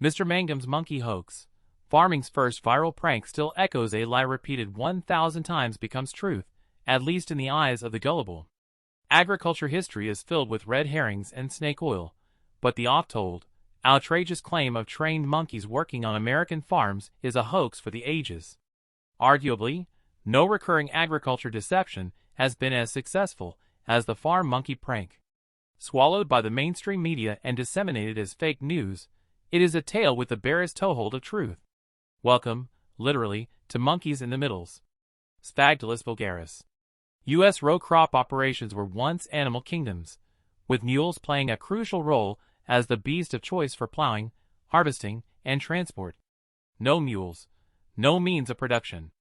Mr. Mangum's monkey hoax. Farming's first viral prank still echoes a lie repeated 1,000 times becomes truth, at least in the eyes of the gullible. Agriculture history is filled with red herrings and snake oil, but the oft-told, outrageous claim of trained monkeys working on American farms is a hoax for the ages. Arguably, no recurring agriculture deception has been as successful as the farm monkey prank. Swallowed by the mainstream media and disseminated as fake news, it is a tale with the barest toehold of truth. Welcome, literally, to Monkeys in the Middles. Sphagnolus vulgaris. U.S. row crop operations were once animal kingdoms, with mules playing a crucial role as the beast of choice for plowing, harvesting, and transport. No mules, no means of production.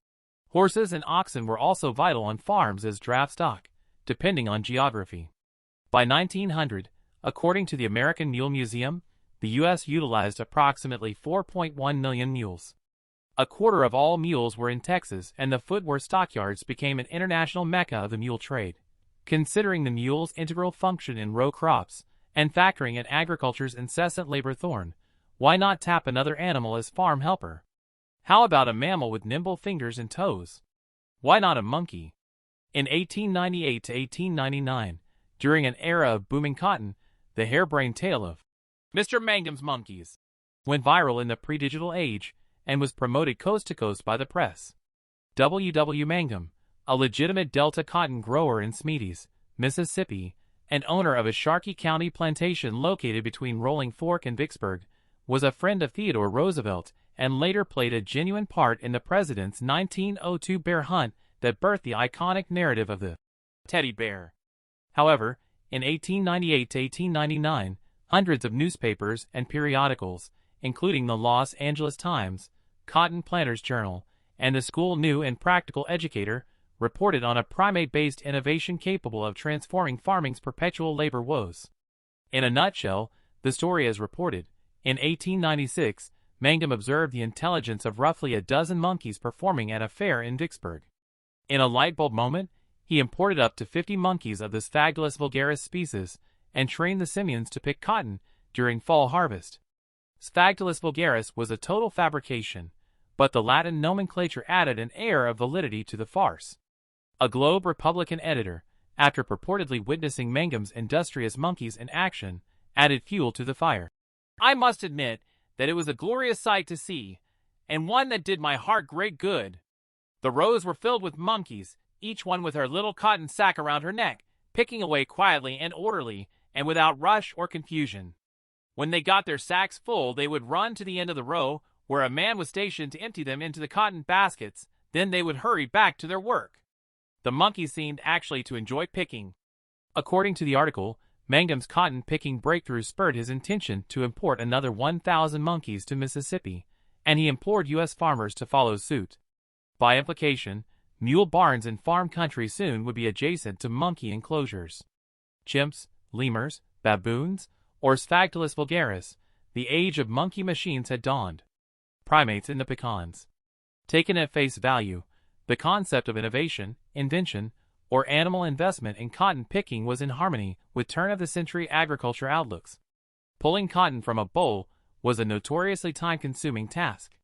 Horses and oxen were also vital on farms as draft stock, depending on geography. By 1900, according to the American Mule Museum, the U.S. utilized approximately 4.1 million mules. A quarter of all mules were in Texas, and the Fort Worth stockyards became an international mecca of the mule trade. Considering the mule's integral function in row crops, and factoring in agriculture's incessant labor thorn, why not tap another animal as farm helper? How about a mammal with nimble fingers and toes? Why not a monkey? In 1898 to 1899, during an era of booming cotton, the harebrained tale of Mr. Mangum's monkeys went viral in the pre-digital age and was promoted coast to coast by the press. W. W. Mangum, a legitimate Delta cotton grower in Smeaties, Mississippi, and owner of a Sharkey County plantation located between Rolling Fork and Vicksburg, was a friend of Theodore Roosevelt and later played a genuine part in the president's 1902 bear hunt that birthed the iconic narrative of the teddy bear. However, in 1898 to 1899, hundreds of newspapers and periodicals, including the Los Angeles Times, Cotton Planters Journal, and the School New and Practical Educator, reported on a primate-based innovation capable of transforming farming's perpetual labor woes. In a nutshell, the story is reported. In 1896, Mangum observed the intelligence of roughly a dozen monkeys performing at a fair in Vicksburg. In a lightbulb moment, he imported up to 50 monkeys of the Sphagnolus vulgaris species and trained the simians to pick cotton during fall harvest. Sphagnolus vulgaris was a total fabrication, but the Latin nomenclature added an air of validity to the farce. A Globe Republican editor, after purportedly witnessing Mangum's industrious monkeys in action, added fuel to the fire. "I must admit that it was a glorious sight to see, and one that did my heart great good. The rows were filled with monkeys, each one with her little cotton sack around her neck, picking away quietly and orderly, and without rush or confusion. When they got their sacks full, they would run to the end of the row, where a man was stationed to empty them into the cotton baskets, then they would hurry back to their work. The monkeys seemed actually to enjoy picking." According to the article, Mangum's cotton-picking breakthrough spurred his intention to import another 1,000 monkeys to Mississippi, and he implored U.S. farmers to follow suit. By implication, mule barns in farm country soon would be adjacent to monkey enclosures. Chimps, lemurs, baboons, or Sphagnolus vulgaris, the age of monkey machines had dawned. Primates in the pecans. Taken at face value, the concept of innovation, invention, or animal investment in cotton picking was in harmony with turn-of-the-century agriculture outlooks. Pulling cotton from a boll was a notoriously time-consuming task.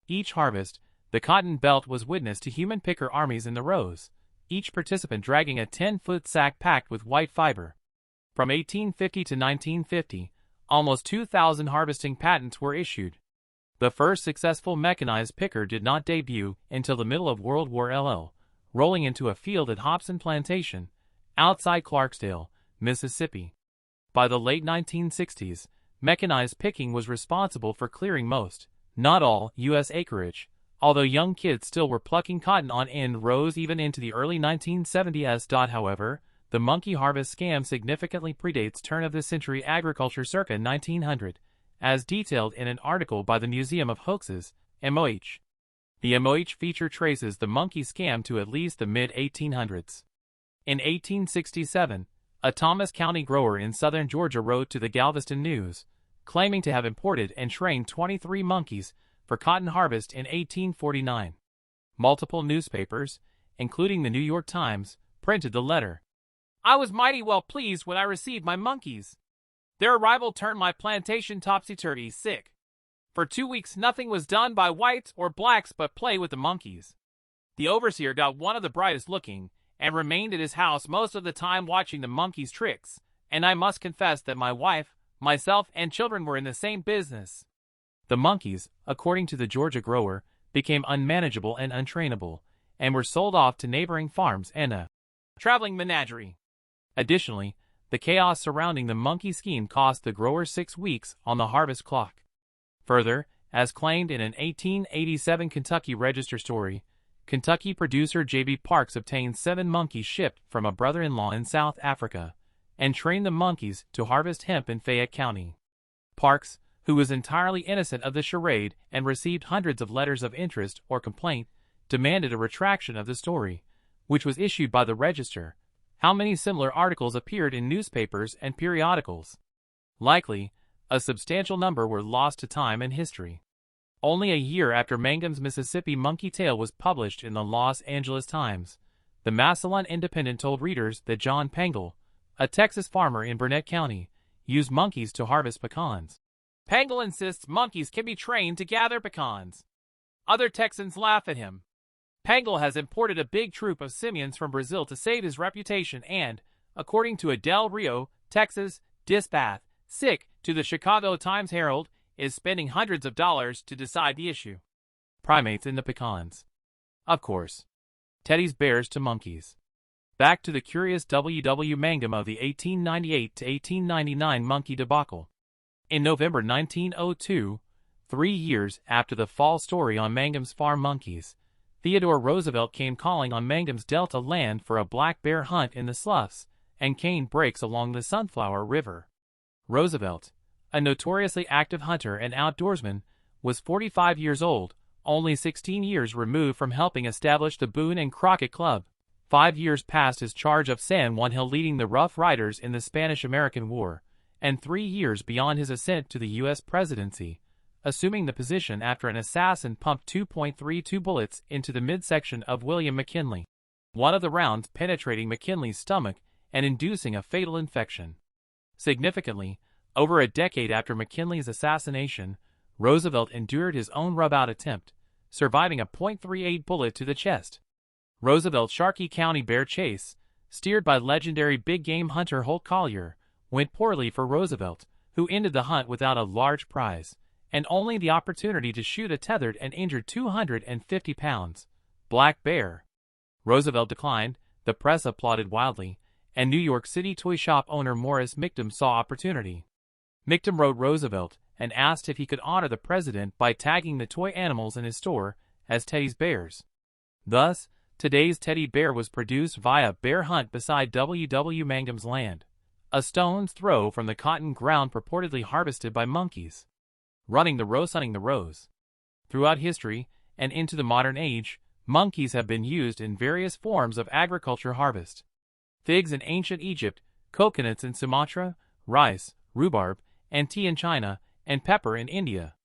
Each harvest, the cotton belt was witness to human picker armies in the rows, each participant dragging a 10-foot sack packed with white fiber. From 1850 to 1950, almost 2,000 harvesting patents were issued. The first successful mechanized picker did not debut until the middle of World War II, rolling into a field at Hobson Plantation, outside Clarksdale, Mississippi. By the late 1960s, mechanized picking was responsible for clearing most, not all, U.S. acreage, although young kids still were plucking cotton on end rows even into the early 1970s. However, the monkey harvest scam significantly predates turn-of-the-century agriculture circa 1900, as detailed in an article by the Museum of Hoaxes, MOH. The MOH feature traces the monkey scam to at least the mid-1800s. In 1867, a Thomas County grower in southern Georgia wrote to the Galveston News, claiming to have imported and trained 23 monkeys for cotton harvest in 1849. Multiple newspapers, including the New York Times, printed the letter. "I was mighty well pleased when I received my monkeys. Their arrival turned my plantation topsy-turvy sick. For 2 weeks nothing was done by whites or blacks but play with the monkeys. The overseer got one of the brightest looking, and remained at his house most of the time watching the monkeys' tricks, and I must confess that my wife, myself, and children were in the same business. The monkeys, according to the Georgia grower, became unmanageable and untrainable, and were sold off to neighboring farms and a traveling menagerie. Additionally, the chaos surrounding the monkey scheme cost the grower 6 weeks on the harvest clock. Further, as claimed in an 1887 Kentucky Register story, Kentucky producer J.B. Parks obtained 7 monkeys shipped from a brother-in-law in South Africa, and trained the monkeys to harvest hemp in Fayette County. Parks, who was entirely innocent of the charade and received hundreds of letters of interest or complaint, demanded a retraction of the story, which was issued by the Register. How many similar articles appeared in newspapers and periodicals? Likely, a substantial number were lost to time and history. Only a year after Mangum's Mississippi Monkey Tale was published in the Los Angeles Times, the Massillon Independent told readers that John Pangle, a Texas farmer in Burnett County, used monkeys to harvest pecans. Pangle insists monkeys can be trained to gather pecans. Other Texans laugh at him. Pangle has imported a big troop of simians from Brazil to save his reputation and, according to a Del Rio, Texas, Dispatch, to the Chicago Times-Herald, is spending hundreds of dollars to decide the issue. Primates in the pecans. Of course. Teddy's bears to monkeys. Back to the curious W. Mangum of the 1898 to 1899 monkey debacle. In November 1902, 3 years after the fall story on Mangum's farm monkeys, Theodore Roosevelt came calling on Mangum's Delta land for a black bear hunt in the sloughs and cane brakes along the Sunflower River. Roosevelt, a notoriously active hunter and outdoorsman, was 45 years old, only 16 years removed from helping establish the Boone and Crockett Club. 5 years past his charge of San Juan Hill leading the Rough Riders in the Spanish-American War, and 3 years beyond his ascent to the U.S. presidency, assuming the position after an assassin pumped 2.32 bullets into the midsection of William McKinley, one of the rounds penetrating McKinley's stomach and inducing a fatal infection. Significantly, over a decade after McKinley's assassination, Roosevelt endured his own rub-out attempt, surviving a .38 bullet to the chest. Roosevelt's Sharkey County bear chase, steered by legendary big-game hunter Holt Collier, went poorly for Roosevelt, who ended the hunt without a large prize, and only the opportunity to shoot a tethered and injured 250-pound black bear. Roosevelt declined, the press applauded wildly, and New York City toy shop owner Morris Michtom saw opportunity. Michtom wrote Roosevelt and asked if he could honor the president by tagging the toy animals in his store as Teddy's bears. Thus, today's teddy bear was produced via bear hunt beside W. Mangum's land, a stone's throw from the cotton ground purportedly harvested by monkeys. Running the rows. Throughout history, and into the modern age, monkeys have been used in various forms of agriculture harvest. Figs in ancient Egypt, coconuts in Sumatra, rice, rhubarb, and tea in China, and pepper in India.